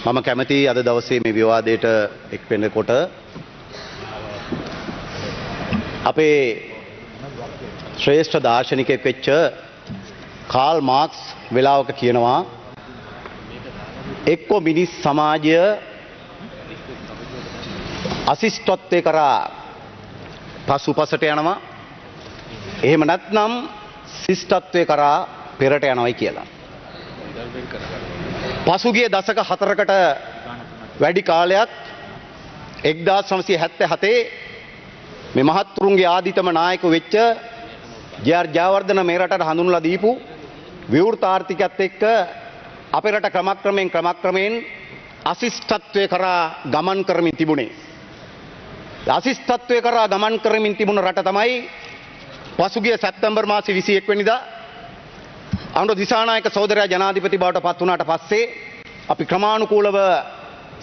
මම කැමති අද දවසේ මේ විවාදයට එක් වෙනකොට අපේ ශ්‍රේෂ්ඨ දාර්ශනිකයෙක් වෙච්ච කාල් මාක්ස් වෙලාවක කියනවා එක්ක මිනිස් සමාජය අශිෂ්ටත්වයේ කරා පසුපසට යනවා එහෙම නැත්නම් ශිෂ්ටත්වයේ කරා පෙරට යනවායි කියලා. පසුගිය දශක 4කට වැඩි කාලයක් 1977 මේ මහත්තුරුන්ගේ ආදිතම නායක වෙච්ච ජේ.ආර්. ජයවර්ධන මේ රටට හඳුන්වලා දීපු විවෘත ආර්ථිකයත් එක්ක අපේ රට ක්‍රමක්‍රමයෙන් අශිෂ්ටත්වයේ කරා ගමන් කරමින් තිබුණේ. අශිෂ්ටත්වයේ කරා ගමන් කරමින් තිබුණ රට තමයි පසුගිය සැප්තැම්බර් මාසේ 21 වෙනිදා අනුර දිසානායක සහෝදරයා ජනාධිපති බවට පත් වුණාට පස්සේ අපි ක්‍රමානුකූලව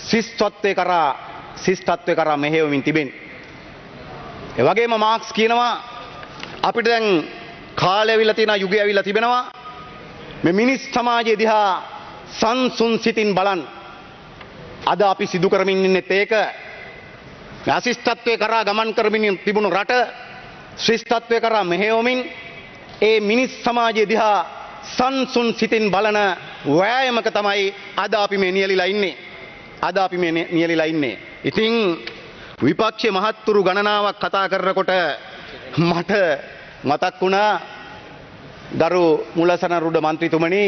ශිෂ්ටත්වයේ කරා මෙහෙයවමින් තිබෙන්නේ. ඒ වගේම මාක්ස් කියනවා අපිට දැන් කාලය ඇවිල්ලා තියෙනවා යුගය ඇවිල්ලා තිබෙනවා මේ මිනිස් සමාජය දිහා සංසුන් සිතින් බලන්න. අද අපි සිදු කරමින් ඉන්නේත් ඒක අශිෂ්ටත්වයේ කරා ගමන් කරමින් තිබුණු රට ශිෂ්ටත්වයේ කරා මෙහෙයවමින් ඒ මිනිස් සමාජය දිහා සංසුන් සිතින් බලන වෑයමක තමයි අද අපි මේ නියැලිලා ඉන්නේ. ඉතින් විපක්ෂයේ මහත්තුරු ගණනාවක් කතා කරනකොට මට මතක් වුණා දරු මුලසනරුඩ මන්ත්‍රීතුමනි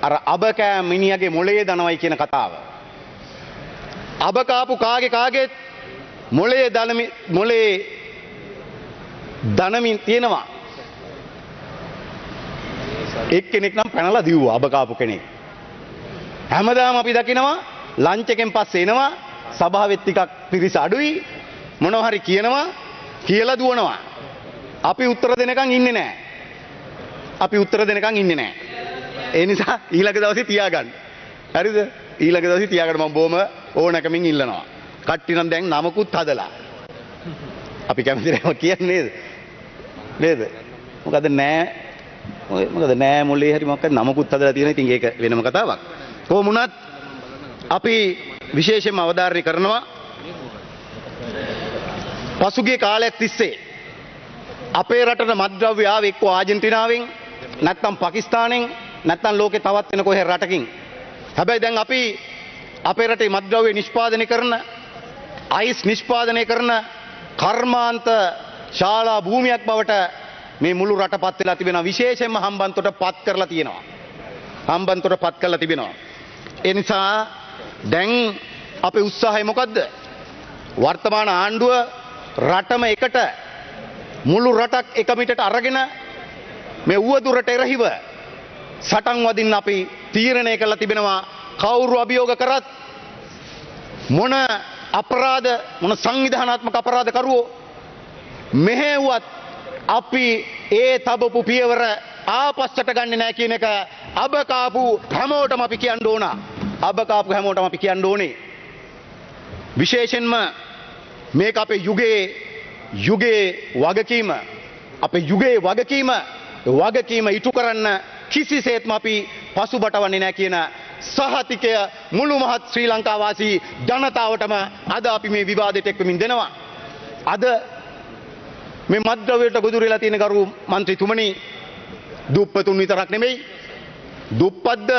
අර අබකෑ මිනිහගේ මොළේ දනවයි කියන කතාව. අබ කාපු කාගේත් මොළේ දනමින් තියෙනවා. එක්කෙනෙක් නම් පැනලා දිව්වා අබ කාපු කෙනෙක්. හැමදාම අපි දකිනවා ලන්ච් එකෙන් පස්සේ එනවා සභාවෙත් ටිකක් පිරිස අඩුයි මොනවා හරි කියනවා කියලා දුවනවා. අපි උත්තර දෙනකන් ඉන්නේ නැහැ. ඒ නිසා ඊළඟ දවසේ තියාගන්න. හරිද? ඊළඟ දවසේ තියාගන්න මම බොම ඕනකමින් ඉල්ලනවා. කට්ටි නම් දැන් නමකුත් හදලා. අපි කැමති නැහැ කියන්නේ නේද? මොකද නෑ මොලේ හරි මොකක්ද නමකුත් හදලා තියෙන. ඉතින් ඒක වෙනම කතාවක්. කොහොම වුණත් අපි විශේෂයෙන්ම අවධාරණය කරනවා පසුගිය කාලයක් තිස්සේ අපේ රටට මත්ද්‍රව්‍ය ආවේ එක්ක ආජන්ටිනාවෙන් නැත්නම් පාකිස්තානෙන් නැත්නම් ලෝකේ තවත් වෙන කොහේ රටකින්. හැබැයි දැන් අපි අපේ රටේ මත්ද්‍රව්‍ය නිෂ්පාදනය කරන අයිස් නිෂ්පාදනය කරන කර්මාන්ත ශාලා භූමියක් බවට මේ මුළු රටපත් වෙලා තිබෙනවා. විශේෂයෙන්ම හම්බන්තොට පත් කරලා තිබෙනවා. ඒ නිසා දැන් අපේ උත්සාහය මොකද්ද? වර්තමාන ආණ්ඩුව රටම එකට මුළු රටක් එක මිටට අරගෙන මේ උවදුරට එරහිව සටන් වදින්න අපි තීරණය කළා තිබෙනවා. කවුරු අභියෝග කරත් මොන සංවිධානාත්මක අපරාධ කරුවෝ මෙහෙව්වත් අපි ඒ තබපු පියවර ආපස්සට ගන්නෙ නැහැ කියන එක අබ කාපු හැමෝටම අපි කියන්න ඕනේ. විශේෂයෙන්ම මේක අපේ යුගයේ වගකීම ඉටු කරන්න කිසිසේත්ම අපි පසුබටවන්නේ නැහැ කියන සහතිකය මුළු මහත් ශ්‍රී ලංකා වාසී ජනතාවටම අද අපි මේ විවාදයට එක්වමින් දෙනවා. අද මේ මත්ද්‍රව්‍යයට ගොදුරු වෙලා තියෙන ගරු මන්ත්‍රීතුමනි දුප්පතුන් විතරක් නෙමෙයි දුප්පත්ද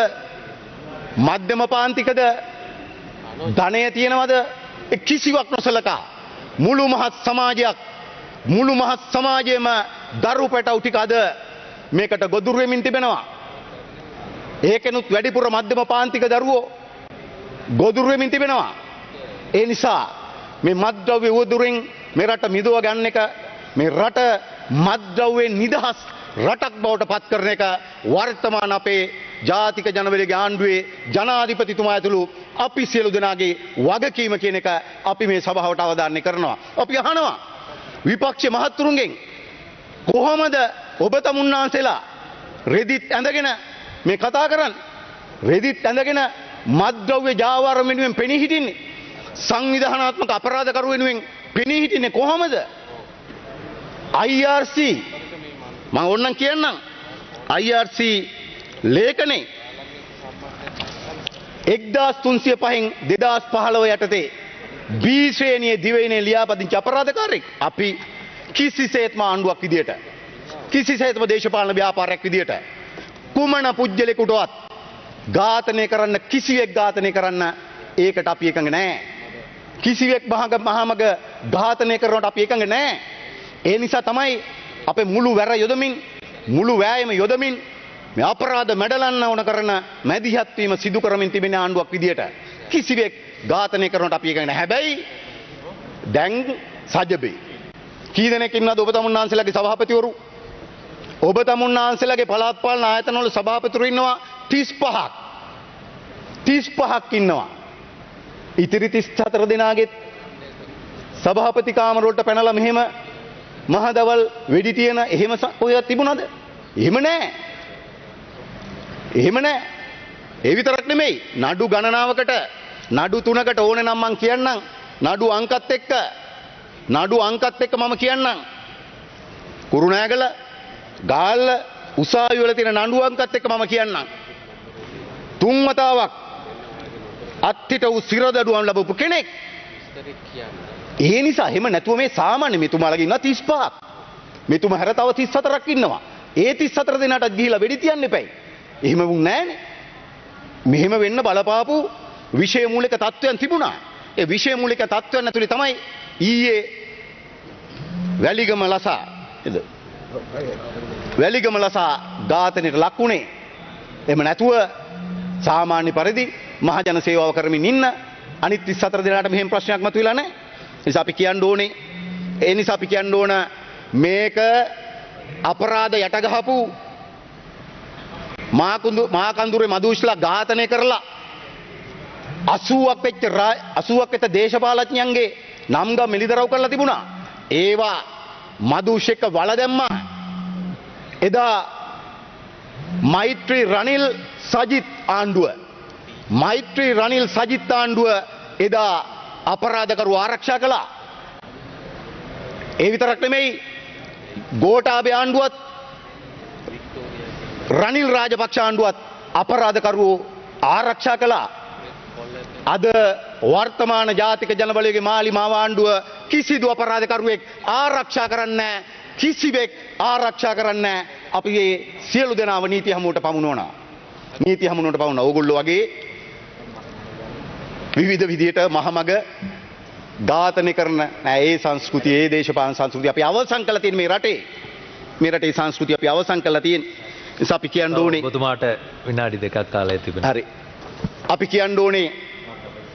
මධ්‍යම පාන්තිකද ධනය තියෙනවද කිසිවක් නොසලකා මුළු මහත් සමාජයේම දරු පැටවු ටික අද මේකට ගොදුරු වෙමින් තිබෙනවා. ඒකෙනුත් වැඩිපුර මධ්‍යම පාන්තික දරුවෝ ගොදුරු වෙමින් තිබෙනවා. ඒ නිසා මේ මත්ද්‍රව්‍ය උවදුරෙන් මේ රට මිදව ගන්න එක මේ රට මත්ද්‍රව්‍යෙන් නිදහස් රටක් බවට පත් කරන එක වර්තමාන අපේ ජාතික ජනබලයේ ආණ්ඩුවේ ජනාධිපතිතුමා ඇතුළු අපි සියලු දෙනාගේ වගකීම කියන එක අපි මේ සභාවට අවධාරණය කරනවා. අපි අහනවා විපක්ෂ මහත්තුරුන්ගෙන් කොහොමද ඔබ තමුන්නාන්සේලා රෙදිත් ඇඳගෙන මේ කතා කරන්නේ? රෙදිත් ඇඳගෙන මත්ද්‍රව්‍ය ජාවාර වෙනුවෙන් පෙනී හිටින්නේ සංවිධානාත්මක අපරාධකරු වෙනුවෙන් පෙනී හිටින්නේ කොහොමද? IRC මම ඕනනම් කියන්නම් IRC ලේඛනේ 1305න් 2015 යටතේ B ශ්‍රේණියේ දිවයිනේ ලියාපදිංචි අපරාධකාරයෙක් අපි කිසිසේත්ම ආණ්ඩුවක් විදියට කිසිසේත්ම දේශපාලන ව්‍යාපාරයක් විදියට කුමන පුජ්‍යලෙකුටවත් ඝාතනය කරන්න කිසිවෙක් ඝාතනය කරන්න ඒකට අපි එකඟ නැහැ. කිසිවෙක් මහමග ඝාතනය කරනවට අපි එකඟ නැහැ. ඒ නිසා තමයි අපේ මුළු වැර යොදමින් මුළු වෑයම යොදමින් මේ අපරාධ මැඩලන්න ඕන කරන මැදිහත් වීම සිදු කරමින් තිබෙන ආණ්ඩුවක් විදියට කිසිවෙක් ඝාතනය කරනවට අපි එකඟ නැහැ. හැබැයි දැන් සජබේ කී දෙනෙක් ඉන්නවද ඔබ තමුන්නාන්සේලාගේ සභාපතිවරු? ඔබ තමුන්නාන්සේලාගේ පළාත් පාලන ආයතනවල සභාපතිවරු ඉන්නවා 35ක්. 35ක් ඉන්නවා. ඉතිරි 34 දෙනාගේ සභාපති කාමර වලට පැනලා මෙහෙම මහදවල් වෙඩි තියන එහෙම ඔය තිබුණාද? එහෙම නැහැ. එහෙම නැහැ. ඒ විතරක් නෙමෙයි. නඩු ගණනාවකට නඩු 3කට ඕනේ නම් මං කියන්නම්. නඩු අංකත් එක්ක මම කියන්නම්. කුරුණෑගල ගාල්ල උසාවි වල තියෙන නඩු අංකත් එක්ක මම කියන්නම්. 3 වතාවක් අත්තිට වූ සිරදඩුවම් ලැබපු කෙනෙක්. ඒ නිසා එහෙම නැතුව මේ සාමාන්‍ය මෙතුමාලගේ ඉන්නවා 35ක්. මෙතුමා හැර තව 34ක් ඉන්නවා. ඒ 34 දෙනාටත් ගිහිලා වෙඩි තියන්න එපයි. එහෙම වුන් නැහනේ. මෙහෙම වෙන්න බලපාපු විෂය මූලික තත්ත්වයන් තිබුණා. ඒ විෂය මූලික තත්ත්වයන් ඇතුලේ තමයි ඊයේ වැලිගම ලසා ඝාතනයට ලක්ුණේ. එහෙම නැතුව සාමාන්‍ය පරිදි මහජන සේවාව කරමින් ඉන්න අනිත් 34 දෙනාට මෙහෙම ප්‍රශ්නයක් මතුවෙලා නැහැ. ඒ නිසා අපි කියන්න ඕන මේක අපරාධ යට ගහපු මාකන්දුරේ මදුෂ්ලා ඝාතනය කරලා 80ක් වෙච්ච දේශපාලඥයන්ගේ නම්ගම් මෙලිදරව් කරලා තිබුණා. ඒවා මදුෂ් එක්ක වල දැම්මා. එදා මෛත්‍රී රනිල් සජිත් ආණ්ඩුව එදා අපරාධකරු ආරක්ෂා කළා. ඒ විතරක් නෙමෙයි ගෝඨාභය ආණ්ඩුවත් රනිල් රාජපක්ෂ ආණ්ඩුවත් අපරාධකරුවෝ ආරක්ෂා කළා. අද වර්තමාන ජාතික ජනබලයේ මාලිමාව ආණ්ඩුව කිසිදු අපරාධකරුවෙක් ආරක්ෂා කරන්නේ නැහැ. කිසිවෙක් ආරක්ෂා කරන්නේ නැහැ. අපි මේ සියලු දෙනාව නීති හමුවට පමුණවනවා. ඕගොල්ලෝ වගේ විවිධ විදියට මහමග ඝාතනය කරන ඒ සංස්කෘතිය, ඒ දේශපාලන සංස්කෘතිය අපි අවසන් කළා තියෙන මේ රටේ සංස්කෘතිය අපි අවසන් කළා තියෙන නිසා අපි කියන්න ඕනේ ඔබතුමාට විනාඩි 2ක් කාලය තිබෙනවා. හරි. අපි කියන්න ඕනේ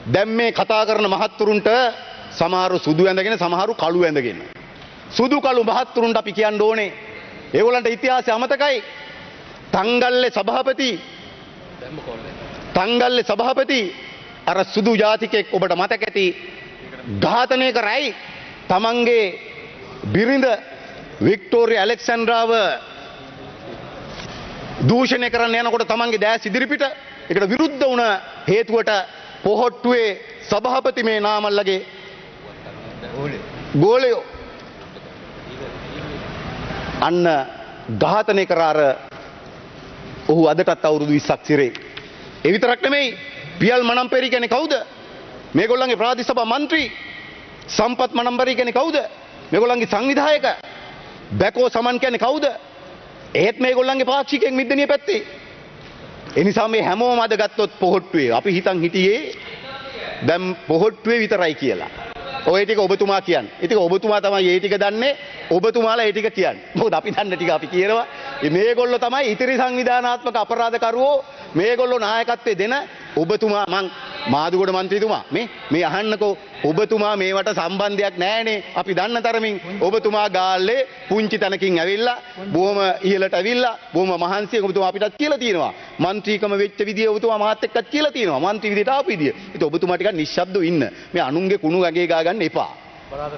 දැන් මේ කතා කරන මහත්තුරුන්ට සමහරු සුදු ඇඳගෙන සමහරු කළු ඇඳගෙන. සුදු කළු මහත්තුරුන්ට අපි කියන්න ඕනේ ඒගොල්ලන්ට ඉතිහාසය අමතකයි. තංගල්ලේ සභාපති අර සුදු ජාතිකෙක් ඔබට මතක ඇති ඝාතනය කරයි තමන්ගේ බිරිඳ වික්ටෝරියා ඇලෙක්සැන්ඩ්‍රාව දූෂණය කරන්න යනකොට තමන්ගේ දෑස් ඉදිරිපිට ඒකට විරුද්ධ වුණ හේතුවට පොහොට්ටුවේ සභාපති මේ නාමල්ලගේ ගෝලයෝ අන්න ඝාතනය කරාර ඔහු අදටත් අවුරුදු 20ක් සිරේ. ඒ විතරක් නෙමෙයි පියල් මනම්පෙරි කියන්නේ කවුද? මේගොල්ලන්ගේ ප්‍රාදේශ සභා මන්ත්‍රී සම්පත් මනම්පෙරි කියන්නේ කවුද? මේගොල්ලන්ගේ සංවිධායක බැකෝ සමන් කියන්නේ කවුද? ඒත් මේගොල්ලන්ගේ පාක්ෂිකයෙක් මිද්දනිය පැත්තේ. ඒ නිසා මේ හැමෝම අද ගත්තොත් පොහොට්ටුවේ අපි හිතන් හිටියේ දැන් පොහොට්ටුවේ විතරයි කියලා. ඔය ටික ඔබතුමා කියන්නේ. ඉතින් ඔබතුමා තමයි මේ ටික දන්නේ. ඔබතුමාලා ඒ ටික කියන්නේ. මොකද අපි දන්න ටික අපි කියනවා. මේගොල්ලෝ තමයි ඉතිරි සංවිධානාත්මක අපරාධකරුවෝ මේගොල්ලෝ නායකත්වයේ දෙන ඔබතුමා මං මාදුගොඩ මන්ත්‍රීතුමා මේ අහන්නකෝ ඔබතුමා මේවට සම්බන්ධයක් නැහැනේ. අපි දන්න තරමින් ඔබතුමා ගාල්ලේ පුංචි තැනකින් ඇවිල්ලා බොහොම ඉහළට ඇවිල්ලා බොහොම මහන්සියෙන් ඔබතුමා අපිටත් කියලා තියෙනවා. මන්ත්‍රීකම වෙච්ච විදිය ඔබතුමා මාත් එක්කත් කියලා තියෙනවා. මන්ත්‍රී විදියට ආපු විදිය. ඉතින් ඔබතුමා ටිකක් නිශ්ශබ්දව ඉන්න. මේ අනුන්ගේ කුණු ගගේ ගා ගන්න එපා.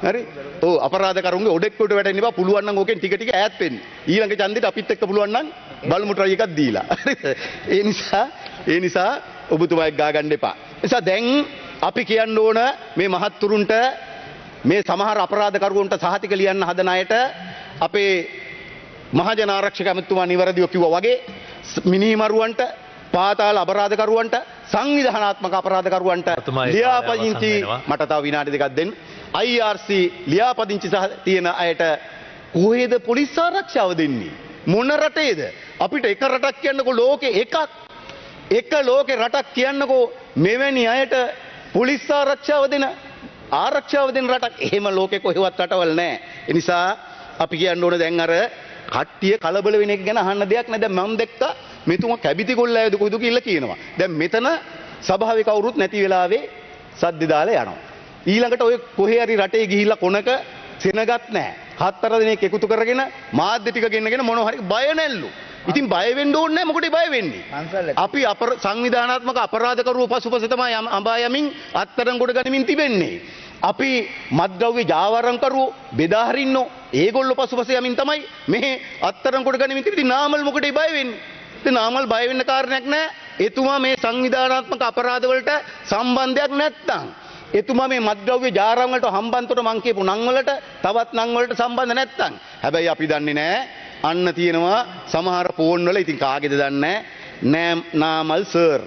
හරි? ඔව් අපරාධකරුන්ගේ ඔඩෙක්කොට වැටෙන්න එපා. පුළුවන් නම් ඕකෙන් ටික ටික ඈත් වෙන්න. ඊළඟ ඡන්දෙට අපිත් එක්ක පුළුවන් නම් බලමු try එකක් දීලා. ඒ නිසා ඔබතුමා ගා ගන්න එපා. නිසා දැන් අපි කියන්න ඕන මේ මහත්තුරුන්ට මේ සමහර අපරාධකරුවන්ට සහතික ලියන්න හදන අයට අපේ මහජන ආරක්ෂක ඇමතුමා නිවැරදිව කිව්වා වගේ මිනිමරුවන්ට පාතාල අපරාධකරුවන්ට සංවිධානාත්මක අපරාධකරුවන්ට ඔතුමාගේ ලියාපදිංචි කාලය අවසන් මට තව විනාඩි දෙකක් දෙන්න. IRC ලියාපදිංචි සහ තියෙන අයට කොහෙද පොලිස් ආරක්ෂාව දෙන්නේ? මොන රටේද? අපිට එක රටක් කියන්නකෝ ලෝකේ එකක්. එක ලෝකේ රටක් කියන්නකෝ මෙවැනි අයට පොලිස් ආරක්ෂාව දෙන රටක්. එහෙම ලෝකේ කොහෙවත් රටවල් නැහැ. ඒ නිසා අපි කියන්න ඕන දැන් අර කට්ටිය කලබල වෙන එක ගැන අහන්න දෙයක් නැහැ. දැන් මම දැක්කා මෙතුමා කැබිති කොල්ලයද කොහෙද කියලා කියනවා. දැන් මෙතන සභාවේ කවුරුත් නැති වෙලාවේ සද්ද දාලා යනවා. ඊළඟට ඔය කොහේ හරි රටේ ගිහිල්ලා කොනක සෙනගත් නැහැ. 4 දිනක් එකතු කරගෙන මාධ්‍ය ටික ගෙන්නගෙන මොනවා හරි බය නැල්ලු. ඉතින් බය වෙන්න ඕනේ නැහැ. මොකටද බය වෙන්නේ? අපි සංවිධානාත්මක අපරාධකරුවෝ පසුපස තමයි අඹා යමින් අත්අඩංගුවට ගනිමින් තිබෙන්නේ. අපි මත්ද්‍රව්‍ය ජාවාරම්කරුවෝ බෙදා හරින්නෝ ඒගොල්ලෝ පසුපස යමින් තමයි මේ අත්අඩංගුවට ගනිමින් තිබෙන්නේ. නාමල් මොකටද බය වෙන්නේ? ඉතින් නාමල් බය වෙන්න කාරණයක් නැහැ. එතුමා මේ සංවිධානාත්මක අපරාධ වලට සම්බන්ධයක් නැත්තම් එතුමා මේ මත්ද්‍රව්‍ය ජාරම් වලට හම්බන්තොට මං කියපු නම් වලට තවත් නම් වලට සම්බන්ධ නැත්තම් හැබැයි අපි දන්නේ නැහැ. අන්න තියෙනවා සමහර ෆෝන් වල ඉතින් කාගේද දන්නේ නැහැ. නාමල් සර්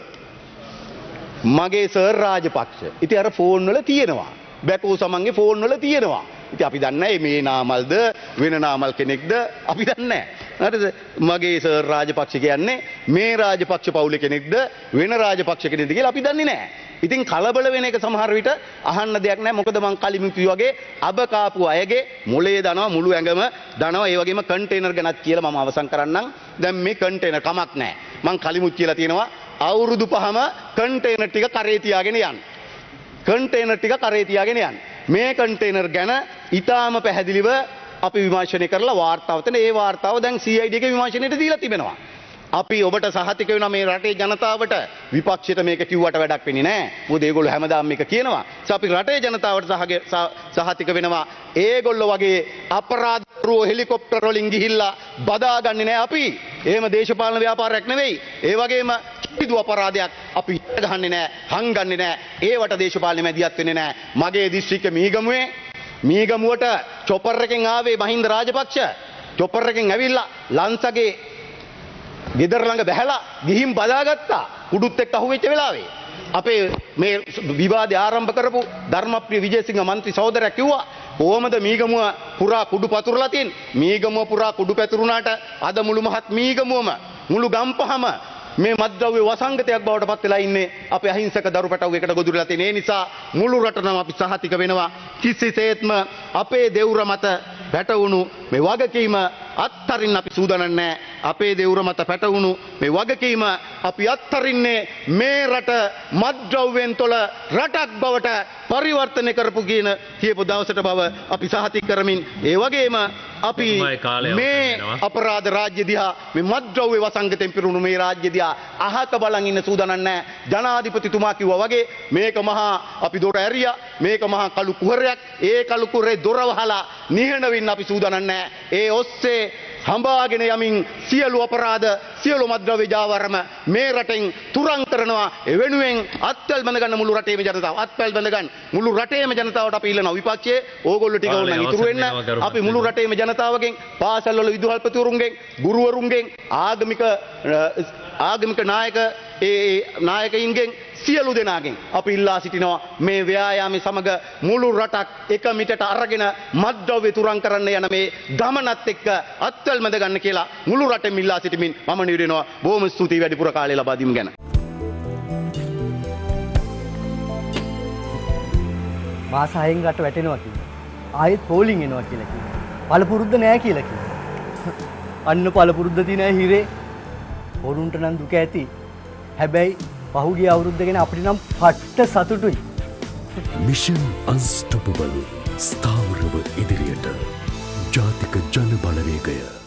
මගේ සර් රාජපක්ෂ. ඉතින් අර ෆෝන් වල තියෙනවා. බැකෝ සමන්ගේ ෆෝන් වල තියෙනවා. ඉතින් අපි දන්නේ මේ නාමල්ද වෙන නාමල් කෙනෙක්ද අපි දන්නේ නැහැ. හරිද? මගේ සර් රාජපක්ෂ කියන්නේ මේ රාජපක්ෂ පවුලේ කෙනෙක්ද වෙන රාජපක්ෂ කෙනෙක්ද කියලා අපි දන්නේ නැහැ. ඉතින් කලබල වෙන එක සමහර විට අහන්න දෙයක් නැහැ. මොකද මං කලින් කිව්වා වගේ අබ කාපු අයගේ මොලේ දනවා මුළු ඇඟම දනවා. ඒ වගේම කන්ටේනර් ගැනත් කියලා මම අවසන් කරන්නම්. දැන් මේ කන්ටේනර් කමක් නැහැ. මං කලිමුත් කියලා තියෙනවා අවුරුදු 5ම කන්ටේනර් ටික කරේ තියාගෙන යන්න. කන්ටේනර් ටික කරේ තියාගෙන යන්න. මේ කන්ටේනර් ගැන ඊටාම පැහැදිලිව අපි විමර්ශනය කරලා වාර්තාව තන ඒ වාර්තාව දැන් CID එකේ විමර්ශනයට දීලා තිබෙනවා. අපි ඔබට සහතික වෙනවා මේ රටේ ජනතාවට විපක්ෂයට මේක කිව්වට වැඩක් වෙන්නේ නැහැ. මොකද ඒගොල්ලෝ හැමදාම මේක කියනවා. අපි රටේ ජනතාවට සහතික වෙනවා ඒගොල්ලෝ වගේ අපරාධකරුවෝ හෙලිකොප්ටර් වලින් ගිහිල්ලා බදාගන්නේ නැහැ අපි. එහෙම දේශපාලන ව්‍යාපාරයක් නෙවෙයි. ඒ වගේම කිසිදු අපරාධයක් අපි ගහන්නේ නැහැ, හංගන්නේ නැහැ. ඒවට දේශපාලන මැදිහත් වෙන්නේ නැහැ. මගේ දිස්ත්‍රික්ක මීගමුවට චොපර් එකෙන් ආවේ මහින්ද රාජපක්ෂ. චොපර් එකෙන් ඇවිල්ලා ලංසගේ ගෙදර ළඟ බැහැලා ගිහින් බදාගත්තා. කුඩුත් එක්ක අහුවෙච්ච වෙලාවේ. අපේ මේ විවාදය ආරම්භ කරපු ධර්මප්‍රිය විජේසිංහ මන්ත්‍රී සහෝදරයා කිව්වා කොහොමද මීගමුව පුරා කුඩු පතුරලා තියෙන්නේ? මීගමුව පුරා කුඩු පැතුරුණාට අද මුළු මහත් මීගමුවම මුළු ගම්පහම මේ මත්ද්‍රව්‍ය වසංගතයක් බවට පත් වෙලා ඉන්නේ. අපේ අහිංසක දරු පැටවුවකට ගොදුරලා තියෙන. ඒ නිසා මුළු රටම අපි සහතික වෙනවා කිසිසේත්ම අපේ දෙවුර මත පැටවුණු මේ වගකීම අත්තරින්න අපි සූදානම් නැහැ. අපේ දෙවුර මත පැටවුණු මේ වගකීම අපි අත්තරින්නේ මේ රට මත්ද්‍රව්‍යෙන් තොල රටක් බවට පරිවර්තනය කරපු කියපු දවසට බව අපි සහතික කරමින් ඒ වගේම අපි මේ අපරාධ රාජ්‍ය දිහා මේ මත්ද්‍රව්‍ය වසංගතයෙන් පිරුණු මේ රාජ්‍ය දිහා අහක බලන් ඉන්න සූදානම් නැහැ. ජනාධිපතිතුමා කිව්වා වගේ මේක මහා අපි දොර ඇරියා. මේක මහා කළු කුහරයක්. ඒ කළු කුහරේ දොර වහලා නිහඬ වෙන්න අපි සූදානම් නැහැ. ඒ ඔස්සේ හඹාගෙන යමින් සියලු අපරාධ සියලු මත්ද්‍රව්‍ය ජාවාරම මේ රටෙන් තුරන් කරනවා. ඒ වෙනුවෙන් අත්වැල් බඳ ගන්න මුළු රටේම ජනතාව අත්වැල් බඳ ගන්න මුළු රටේම ජනතාවට අපි ඉල්ලනවා විපක්ෂයේ ඕගොල්ලෝ ටික ඕන ඉතුරු වෙන්න. අපි මුළු රටේම ජනතාවගෙන් පාසල් වල විදුහල්පතිවරුන්ගෙන් ගුරුවරුන්ගෙන් ආගමික නායක නායකයින්ගෙන් සියලු දෙනාගෙන් අපි ඉල්ලා සිටිනවා මේ ව්‍යායාමයේ සමග මුළු රටක් එක මිටට අරගෙන මත්ද්‍රව්‍ය තුරන් කරන්න යන මේ ගමනත් එක්ක අත්වැල් මැද ගන්න කියලා මුළු රටෙම ඉල්ලා සිටිමින් මම නිවෙනවා. බොහොම ස්තුතියි වැඩිපුර කාලය ලබා දීම ගැන. මාස 6න් රට වැටෙනවා කිව්වා. ආයෙත් පෝලිං එනවා කියලා කිව්වා. පළපුරුද්ද නැහැ කියලා කිව්වා. අන්න පළපුරුද්ද තියෙන හිරේ වරුන්ට නම් දුක ඇති. හැබැයි පහුගිය අවුරුද්ද ගැන අපිට නම් පට්ට සතුටුයි. මිෂන් අන්ස්ටොපබල් ස්ථාවරව ඉදිරියට ජාතික ජන බලවේගය